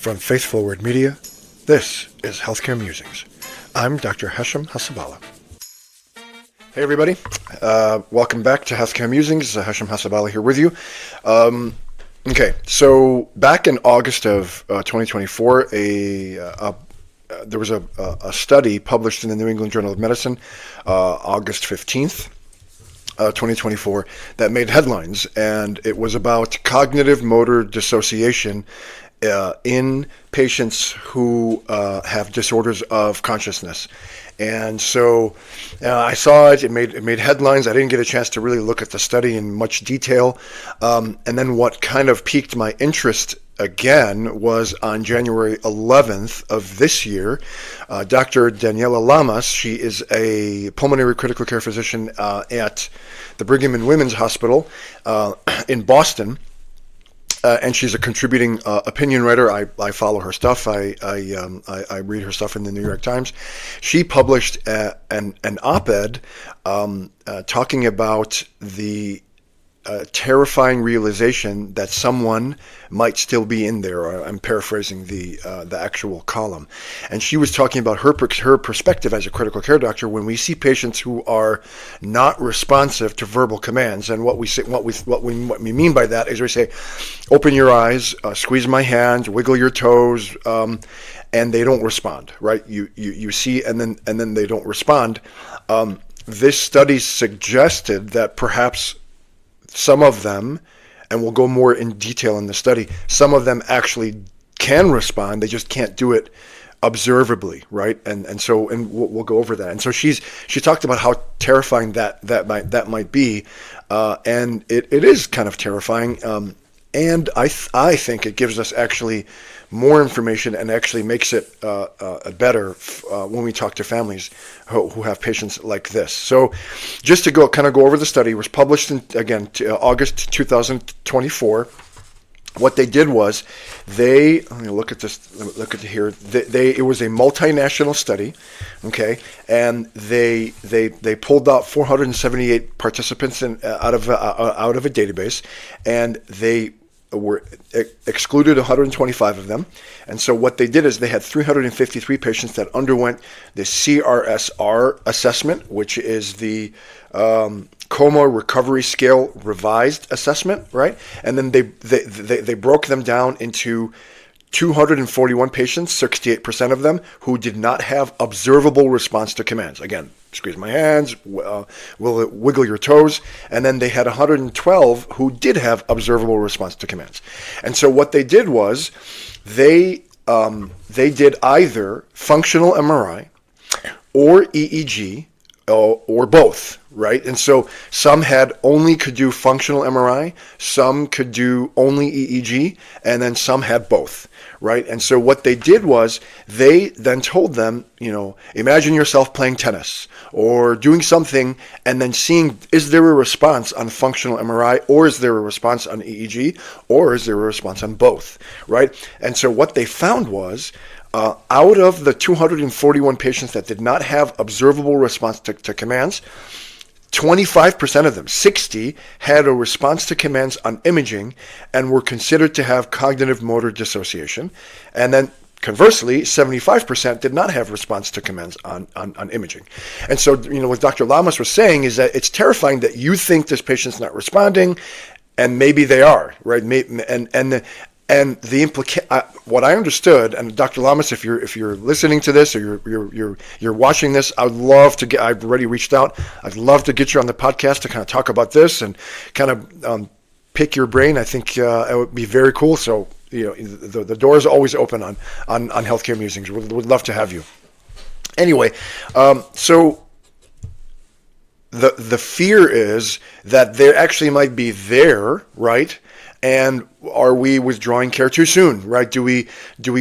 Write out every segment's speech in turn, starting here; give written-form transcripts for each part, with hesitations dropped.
From Faithful Word Media, this is Healthcare Musings. I'm Dr. Hashem Hasabala. Hey everybody, welcome back to Healthcare Musings. Hashem Hasabala here with you. Okay, so back in August of 2024, there was a study published in the New England Journal of Medicine, August 15th, 2024, that made headlines, and it was about cognitive motor dissociation in patients who have disorders of consciousness. And so I saw it. It made headlines. I didn't get a chance to really look at the study in much detail. And then what kind of piqued my interest again was on January 11th of this year, Dr. Daniela Lamas. She is a pulmonary critical care physician at the Brigham and Women's Hospital in Boston. And she's a contributing opinion writer. I follow her stuff. I read her stuff in the New York Times. She published an op-ed talking about the terrifying realization that someone might still be in there. I'm paraphrasing the actual column, and she was talking about her perspective as a critical care doctor when we see patients who are not responsive to verbal commands. And what we mean by that is we say, open your eyes, squeeze my hand, wiggle your toes, and they don't respond. Right? You see, and then they don't respond. This study suggested that perhaps some of them, and we'll go more in detail in the study, some of them actually can respond. They just can't do it observably, right? And we'll go over that. And so she talked about how terrifying that might be, and it is kind of terrifying. And I think it gives us actually more information and actually makes it better when we talk to families who have patients like this. So just to go over the study, it was published in, again, August 2024. What they did was let me look at this, look at here. It was a multinational study, okay, and they pulled out 478 participants out of a database, and they were excluded 125 of them. And so what they did is they had 353 patients that underwent the CRSR assessment, which is the Coma Recovery Scale Revised Assessment, right? And then they broke them down into 241 patients, 68% of them, who did not have observable response to commands. Again, squeeze my hands, wiggle your toes. And then they had 112 who did have observable response to commands. And so what they did was they did either functional MRI or EEG or both, right? And so some could do functional MRI, some could do only EEG, and then some had both, right? And so what they did was they then told them, imagine yourself playing tennis or doing something and then seeing, is there a response on functional MRI, or is there a response on EEG, or is there a response on both, right? And so what they found was, out of the 241 patients that did not have observable response to commands, 25% of them, 60, had a response to commands on imaging and were considered to have cognitive motor dissociation. And then conversely, 75% did not have response to commands on imaging. And so, what Dr. Lamas was saying is that it's terrifying that you think this patient's not responding, and maybe they are, right? And what I understood, and Dr. Lamas, if you're listening to this or you're watching this, I've already reached out. I'd love to get you on the podcast to kind of talk about this and kind of pick your brain. I think it would be very cool. So the door is always open on Healthcare Musings. Would love to have you. Anyway, so the fear is that there actually might be there, right? And are we withdrawing care too soon, right? Do we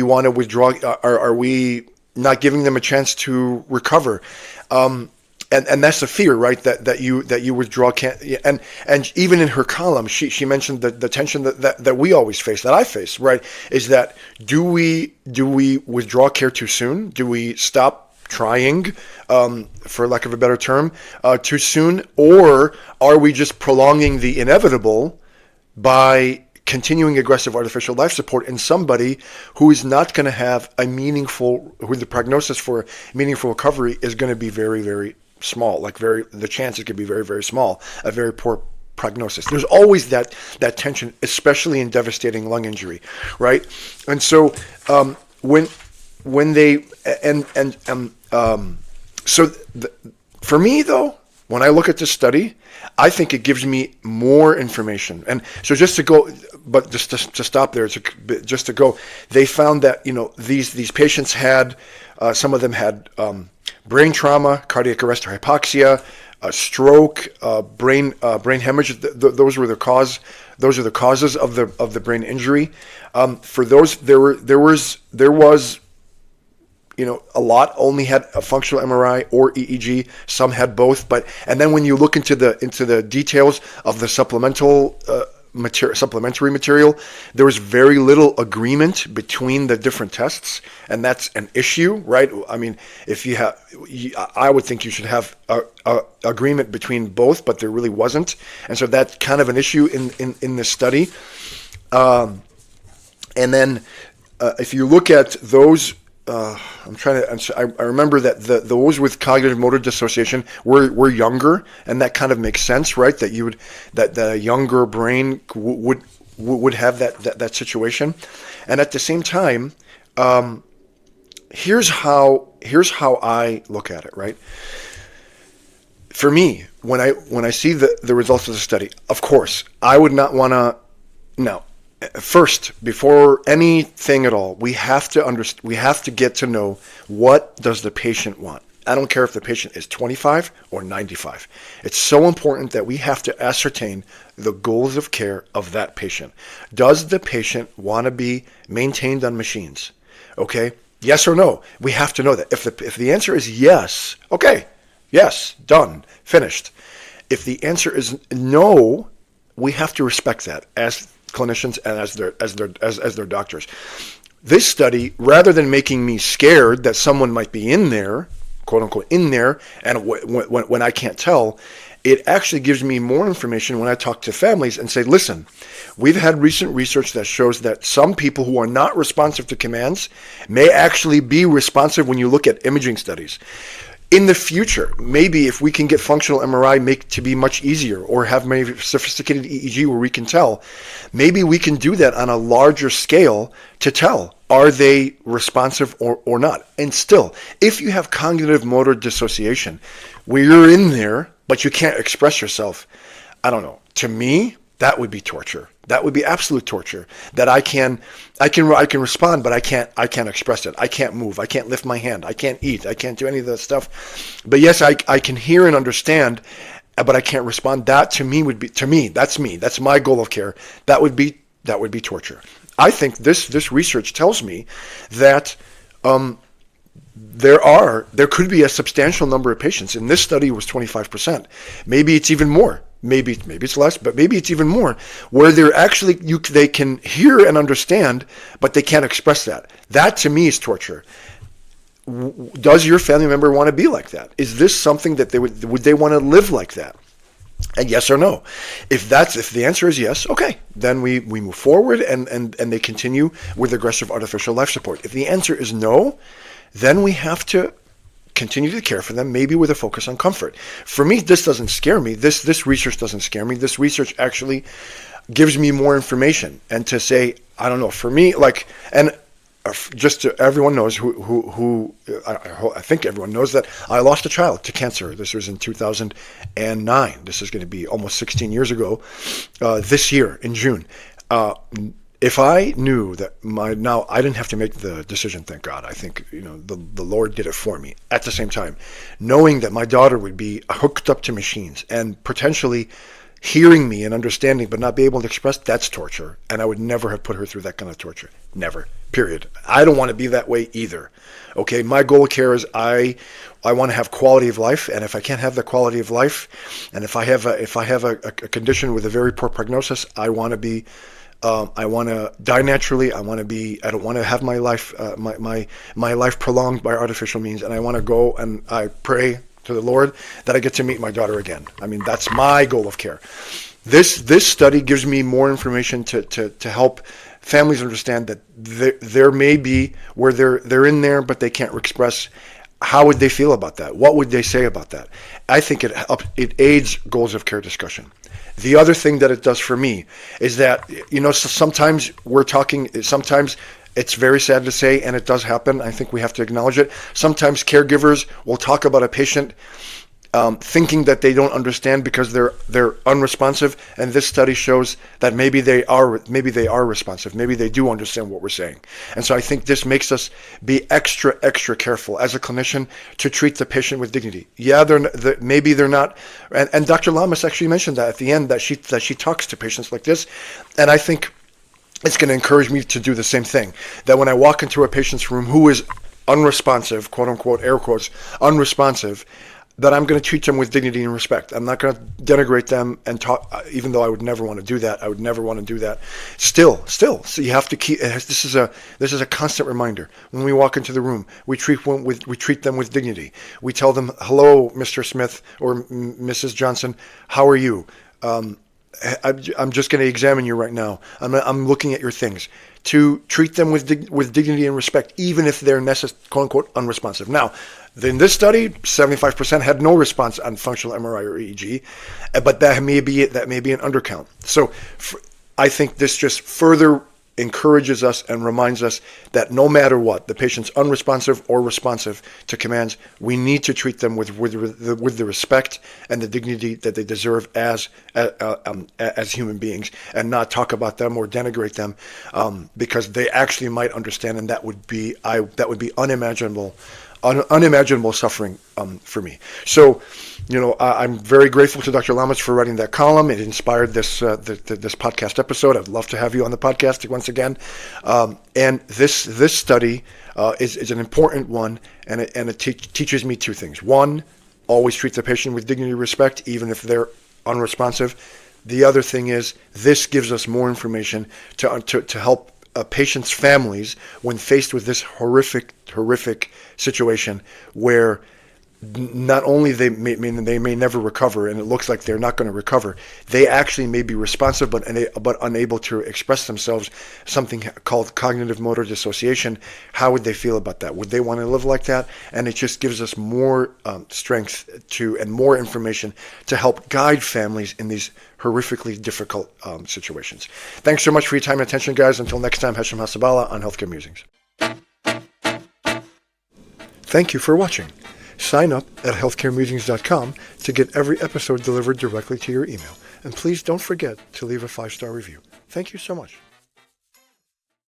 want to withdraw? Are we not giving them a chance to recover? And that's the fear, right? That you withdraw can't. And even in her column, she mentioned the tension that we always face, that I face, right? Is that do we withdraw care too soon? Do we stop trying, for lack of a better term, too soon, or are we just prolonging the inevitable by continuing aggressive artificial life support in somebody who is not going to have who the prognosis for meaningful recovery is going to be very, very small. The chance is going to be very, very small. A very poor prognosis. There's always that tension, especially in devastating lung injury, right? And so for me though, when I look at this study, I think it gives me more information. And so just to stop there, they found that, these patients had, some of them had brain trauma, cardiac arrest or hypoxia, stroke, brain hemorrhage. Those are the causes of the brain injury. For those, there was a lot only had a functional MRI or EEG. Some had both, and then when you look into the details of the supplementary material, there was very little agreement between the different tests, and that's an issue, right? I mean, I would think you should have a agreement between both, but there really wasn't, and so that's kind of an issue in this study. And then if you look at those. I remember that those with cognitive motor dissociation were younger, and that kind of makes sense, right? That the younger brain would have that situation. And at the same time, here's how I look at it, right? For me, when I see the results of the study, of course, I would not want to. No. First, before anything at all, we have to get to know, what does the patient want. I don't care if the patient is 25 or 95. It's so important that we have to ascertain the goals of care of that patient. Does the patient want to be maintained on machines? Okay, yes or no? We have to know that. If the answer is yes, okay, yes, done, finished. If the answer is no, we have to respect that as clinicians and as their doctors. This study, rather than making me scared that someone might be in there, quote unquote, in there, and when I can't tell, it actually gives me more information when I talk to families and say, listen, we've had recent research that shows that some people who are not responsive to commands may actually be responsive when you look at imaging studies. In the future, maybe if we can get functional MRI to be much easier, or have maybe sophisticated EEG where we can tell, maybe we can do that on a larger scale to tell, are they responsive or not? And still, if you have cognitive motor dissociation, where you're in there, but you can't express yourself, I don't know. To me, that would be torture. That would be absolute torture. That I can respond, but I can't express it. I can't move. I can't lift my hand. I can't eat. I can't do any of that stuff. But yes, I can hear and understand, but I can't respond. That to me, that's me. That's my goal of care. That would be torture. I think this research tells me that there could be a substantial number of patients. In this study, it was 25%. Maybe it's even more. Maybe it's less, but maybe it's even more, where they're actually they can hear and understand, but they can't express that. That to me is torture. Does your family member want to be like that? Is this something that would they want to live like that? And yes or no. If the answer is yes, okay, then we move forward and they continue with aggressive artificial life support. If the answer is no, then we have to continue to care for them, maybe with a focus on comfort. For me, this doesn't scare me. This research doesn't scare me. This research actually gives me more information. And to say, I don't know, for me, just so everyone knows I think everyone knows that I lost a child to cancer. This was in 2009. This is going to be almost 16 years ago, this year in June. If I knew that I didn't have to make the decision, thank God. I think, the Lord did it for me. At the same time, knowing that my daughter would be hooked up to machines and potentially hearing me and understanding, but not be able to express, that's torture. And I would never have put her through that kind of torture. Never. Period. I don't want to be that way either. Okay. My goal of care is I want to have quality of life. And if I can't have the quality of life, and if I have a condition with a very poor prognosis, I want to be, I want to die naturally. I don't want to have my life, my life prolonged by artificial means. And I want to go and I pray to the Lord that I get to meet my daughter again. I mean, that's my goal of care. This study gives me more information to help families understand that there may be where they're in there, but they can't express. How would they feel about that? What would they say about that? I think it aids goals of care discussion. The other thing that it does for me is that, so sometimes sometimes it's very sad to say, and it does happen. I think we have to acknowledge it. Sometimes caregivers will talk about a patient thinking that they don't understand because they're unresponsive, and this study shows that maybe they are responsive. Maybe they do understand what we're saying. And so I think this makes us be extra careful as a clinician to treat the patient with dignity. Yeah, maybe they're not, and Dr. Lamas actually mentioned that at the end, that she talks to patients like this, and I think it's going to encourage me to do the same thing. That when I walk into a patient's room who is unresponsive, quote unquote, air quotes, unresponsive, that I'm going to treat them with dignity and respect. I'm not going to denigrate them and talk, even though I would never want to do that. Still, so you have to keep. This is a constant reminder. When we walk into the room, we treat them with dignity. We tell them, "Hello, Mr. Smith or Mrs. Johnson. How are you? I'm just going to examine you right now. I'm looking at your things." To treat them with dignity and respect, even if they're quote unquote unresponsive. Now, in this study, 75% had no response on functional MRI or EEG, but that may be an undercount. So, I think this just further encourages us and reminds us that no matter what, the patient's unresponsive or responsive to commands, we need to treat them with the respect and the dignity that they deserve as human beings, and not talk about them or denigrate them, because they actually might understand, and that would be unimaginable suffering for me. So, I'm very grateful to Dr. Lamas for writing that column. It inspired this podcast episode. I'd love to have you on the podcast once again. And this study is an important one, and it teaches me two things. One, always treat the patient with dignity and respect, even if they're unresponsive. The other thing is, this gives us more information to help patients' families when faced with this horrific situation where not only they may never recover, and it looks like they're not going to recover, they actually may be responsive but unable to express themselves, something called cognitive motor dissociation. How would they feel about that? Would they want to live like that? And it just gives us more strength and more information to help guide families in these horrifically difficult situations. Thanks so much for your time and attention, guys. Until next time, Hashem Hasabala on Healthcare Musings. Thank you for watching. Sign up at healthcaremusings.com to get every episode delivered directly to your email. And please don't forget to leave a 5-star review. Thank you so much.